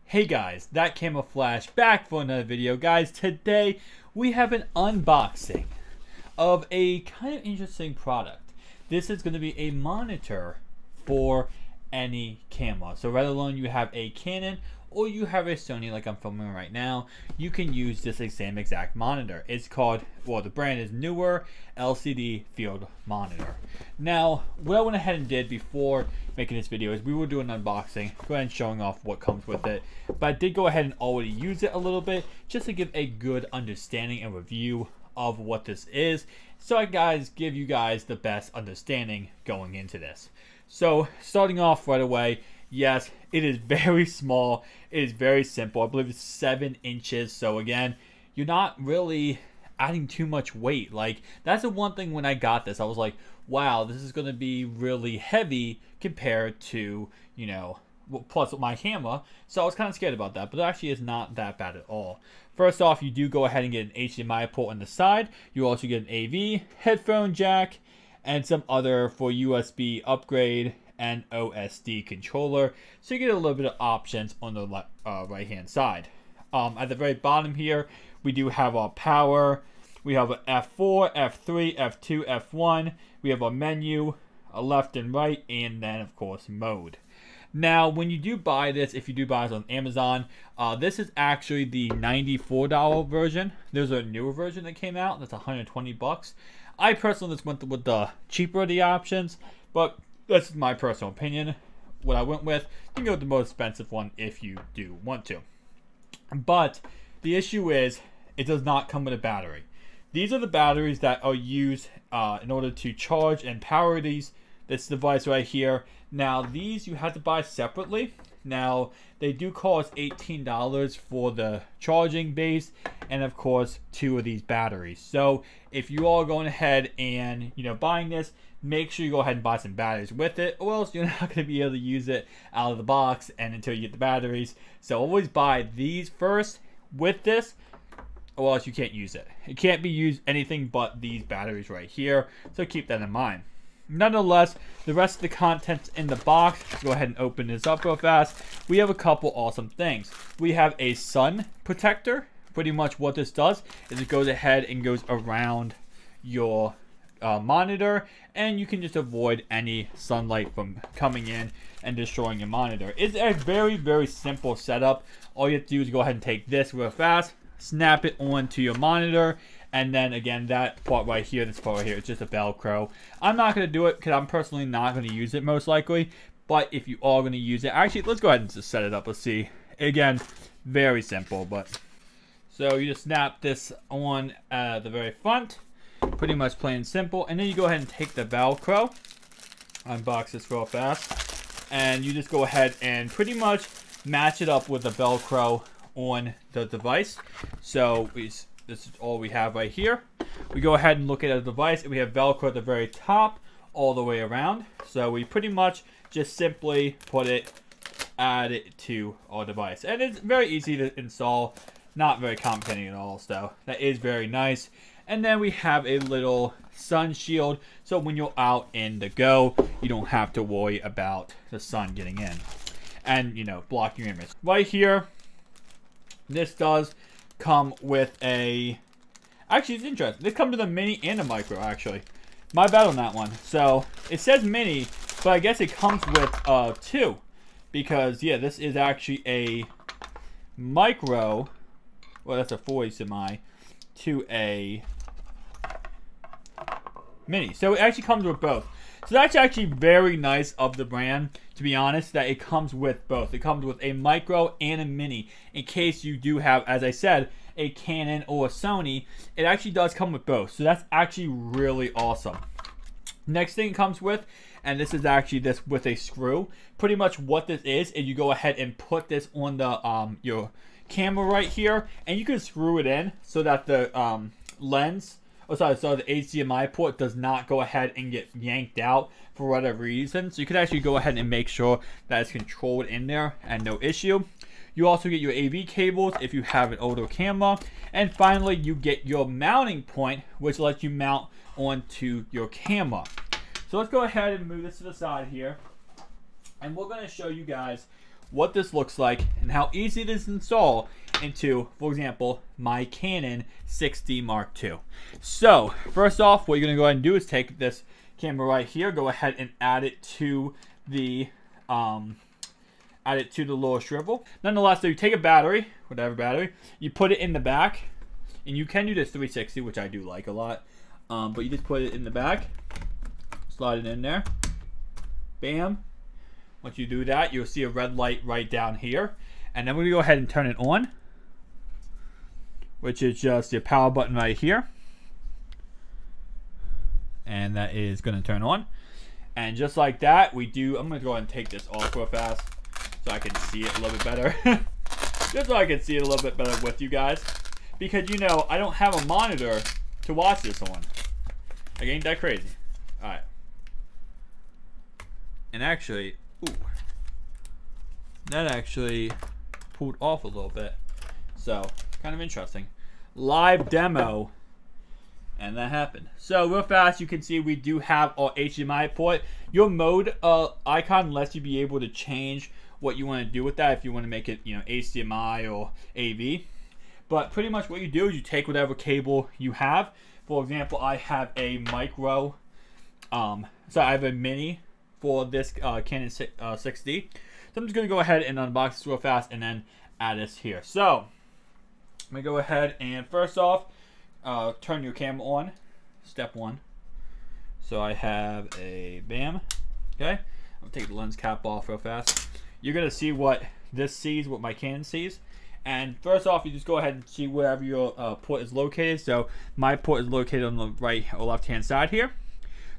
Hey guys, that Camouflage back for another video. Guys, today we have an unboxing of a kind of interesting product. This is going to be a monitor for any camera. So rather than you have a Canon or you have a Sony like I'm filming right now, you can use this same exact monitor. It's called, well, the brand is Neewer LCD Field Monitor. Now, what I went ahead and did before making this video is we will do an unboxing, go ahead and showing off what comes with it. But I did go ahead and already use it a little bit just to give a good understanding and review of what this is, so I give you guys the best understanding going into this. So starting off right away, yes, it is very small. It is very simple. I believe it's 7 inches. So again, you're not really adding too much weight. Like, that's the one thing when I got this, I was like, wow, this is going to be really heavy compared to, you know, plus my camera. So I was kind of scared about that, but it actually is not that bad at all. First off, you do go ahead and get an HDMI port on the side. You also get an AV, headphone jack, and some other for USB upgrade and OSD controller. So you get a little bit of options on the right hand side. At the very bottom here, we do have our power. We have a F4, F3, F2, F1. We have a menu, a left and right, and then of course mode. Now, when you do buy this, if you do buy this on Amazon, this is actually the $94 version. There's a newer version that came out that's 120 bucks. I personally just went with the cheaper of the options, but that's my personal opinion. What I went with, you can go with the most expensive one if you do want to. But the issue is, it does not come with a battery. These are the batteries that are used in order to charge and power this device right here. Now, these you have to buy separately. Now, they do cost $18 for the charging base, and of course 2 of these batteries. So if you are going ahead and, you know, buying this, make sure you go ahead and buy some batteries with it, or else you're not going to be able to use it out of the box and until you get the batteries. So always buy these first with this, or else you can't use it. It can't be used anything but these batteries right here, so keep that in mind. Nonetheless, the rest of the contents in the box, let's go ahead and open this up real fast. We have a couple awesome things. We have a sun protector. Pretty much what this does is it goes ahead and goes around your monitor, and you can just avoid any sunlight from coming in and destroying your monitor. It's a very, very simple setup. All you have to do is go ahead and take this real fast, snap it onto your monitor, and then again, that part right here, this part right here, it's just a Velcro. I'm not going to do it because I'm personally not going to use it most likely. But if you are going to use it, actually, let's go ahead and just set it up. Let's see. Again, very simple. But so you just snap this on the very front. Pretty much plain and simple. And then you go ahead and take the Velcro. Unbox this real fast. And you just go ahead and pretty much match it up with the Velcro on the device. So this is all we have right here. We go ahead and look at the device, and we have Velcro at the very top all the way around. So we pretty much just simply add it to our device. And it's very easy to install, not very complicated at all, so that is very nice. And then we have a little sun shield, so when you're out in the go, you don't have to worry about the sun getting in and, you know, blocking your image. Right here, this does come with actually, it's interesting. This comes with a mini and a micro, actually. My bad on that one. So it says mini, but I guess it comes with 2, because yeah, this is actually a micro. Well, that's a 40 semi to a mini. So it actually comes with both. So that's actually very nice of the brand, to be honest, that it comes with both. It comes with a micro and a mini. In case you do have, as I said, a Canon or a Sony, it actually does come with both. So that's actually really awesome. Next thing it comes with, and this is actually this with a screw. Pretty much what this is you go ahead and put this on the your camera right here, and you can screw it in so that the lens, so the HDMI port does not go ahead and get yanked out for whatever reason. So you can actually go ahead and make sure that it's controlled in there and no issue. You also get your AV cables if you have an older camera. And finally, you get your mounting point, which lets you mount onto your camera. So let's go ahead and move this to the side here. And we're going to show you guys what this looks like and how easy it is to install into, for example, my Canon 6D Mark II. So first off, what you're going to go ahead and do is take this camera right here, go ahead and add it to the little swivel. Nonetheless, so you take a battery, whatever battery, you put it in the back, and you can do this 360, which I do like a lot. But you just put it in the back, slide it in there, bam. Once you do that, you'll see a red light right down here, and then we're gonna go ahead and turn it on, which is just your power button right here, and that is gonna turn on. And just like that, I'm gonna go ahead and take this off real fast so I can see it a little bit better. Just so I can see it a little bit better with you guys, because you know I don't have a monitor to watch this on. Like, ain't that crazy? All right. And actually, ooh, that actually pulled off a little bit. So, kind of interesting. Live demo, and that happened. So, real fast, you can see we do have our HDMI port. Your mode icon lets you be able to change what you want to do with that, if you want to make it, you know, HDMI or AV. But pretty much what you do is you take whatever cable you have. For example, I have a micro, so I have a mini for this Canon 6D. So I'm just going to go ahead and unbox this real fast and then add this here. So I'm going to go ahead and first off, turn your camera on, step one. So I have a bam, okay? I'm going to take the lens cap off real fast. You're going to see what this sees, what my Canon sees. And first off, you just go ahead and see wherever your port is located. So my port is located on the right or left hand side here.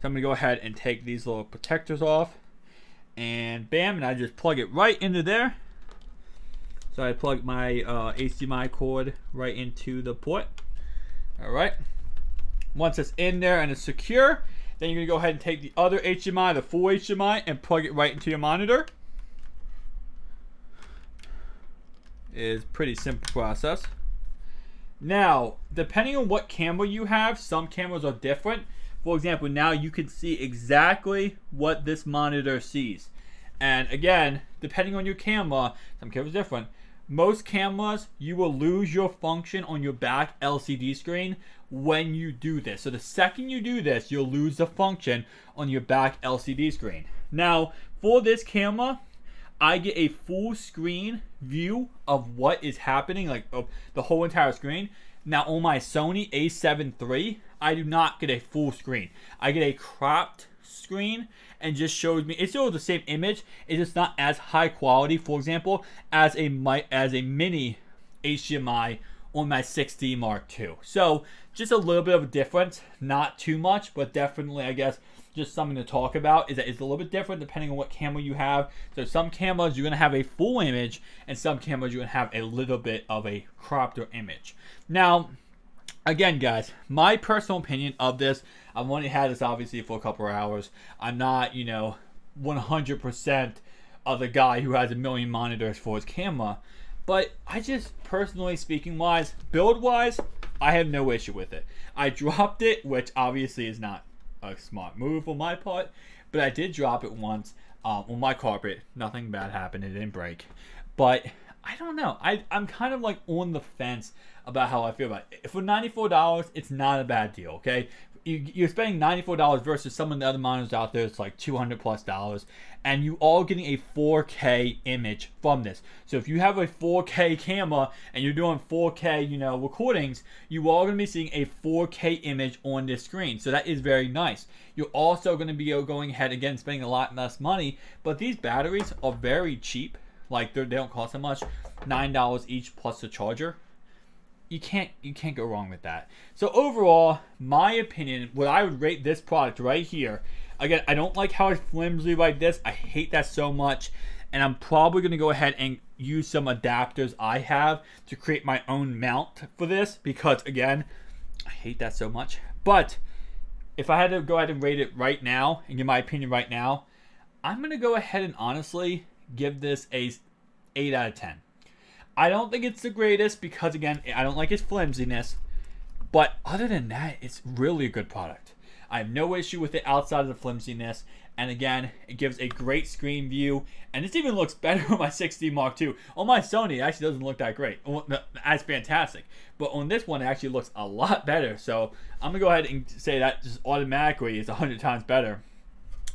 So I'm going to go ahead and take these little protectors off. And bam, and I just plug it right into there. So I plug my HDMI cord right into the port. Alright. Once it's in there and it's secure, then you're going to go ahead and take the other HDMI, the full HDMI, and plug it right into your monitor. Is pretty simple process. Now, depending on what camera you have, some cameras are different. For example, now you can see exactly what this monitor sees. And again, depending on your camera, some cameras are different. Most cameras, you will lose your function on your back LCD screen when you do this. So the second you do this, you'll lose the function on your back LCD screen. Now, for this camera, I get a full screen view of what is happening, like of the whole entire screen. Now on my Sony a7 III, I do not get a full screen. I get a cropped screen and just shows me, it's still the same image, it's just not as high quality, for example, as a mini HDMI on my 6D Mark II. So just a little bit of a difference, not too much, but definitely, I guess, just something to talk about, is that it's a little bit different depending on what camera you have. So some cameras you're going to have a full image, and some cameras you're going to have a little bit of a cropped image. Now, again guys, my personal opinion of this, I've only had this obviously for a couple of hours. I'm not, you know, 100% of the guy who has a million monitors for his camera, but I just, personally speaking wise, build wise, I have no issue with it. I dropped it, which obviously is not a smart move on my part, but I did drop it once on my carpet. Nothing bad happened, it didn't break, but I don't know, I'm kind of like on the fence about how I feel about it. For $94, it's not a bad deal, okay? You're spending $94 versus some of the other monitors out there, it's like $200+, and you all getting a 4K image from this. So if you have a 4K camera and you're doing 4K, you know, recordings, you are going to be seeing a 4K image on this screen. So that is very nice. You're also going to be going ahead, again, spending a lot less money, but these batteries are very cheap. Like, they don't cost that much, $9 each plus the charger. You can't go wrong with that. So overall, my opinion, what I would rate this product right here, again, I don't like how it's flimsy like this. I hate that so much. And I'm probably going to go ahead and use some adapters I have to create my own mount for this, because again, I hate that so much. But if I had to go ahead and rate it right now and give my opinion right now, I'm going to go ahead and honestly give this a 8 out of 10. I don't think it's the greatest because, again, I don't like its flimsiness. But other than that, it's really a good product. I have no issue with it outside of the flimsiness. And again, it gives a great screen view, and this even looks better on my 6D Mark II. On my Sony, it actually doesn't look that great, as fantastic. But on this one, it actually looks a lot better. So I'm gonna go ahead and say that just automatically is 100 times better.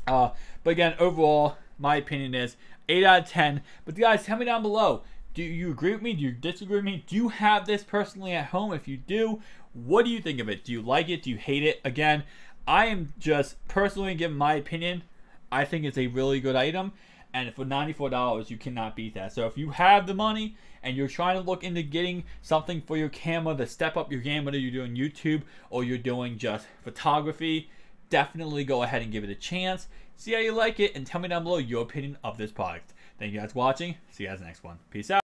But again, overall, my opinion is 8 out of 10. But guys, tell me down below. Do you agree with me? Do you disagree with me? Do you have this personally at home? If you do, what do you think of it? Do you like it? Do you hate it? Again, I am just personally giving my opinion. I think it's a really good item, and for $94, you cannot beat that. So if you have the money and you're trying to look into getting something for your camera to step up your game, whether you're doing YouTube or you're doing just photography, definitely go ahead and give it a chance. See how you like it, and tell me down below your opinion of this product. Thank you guys for watching. See you guys in the next one. Peace out.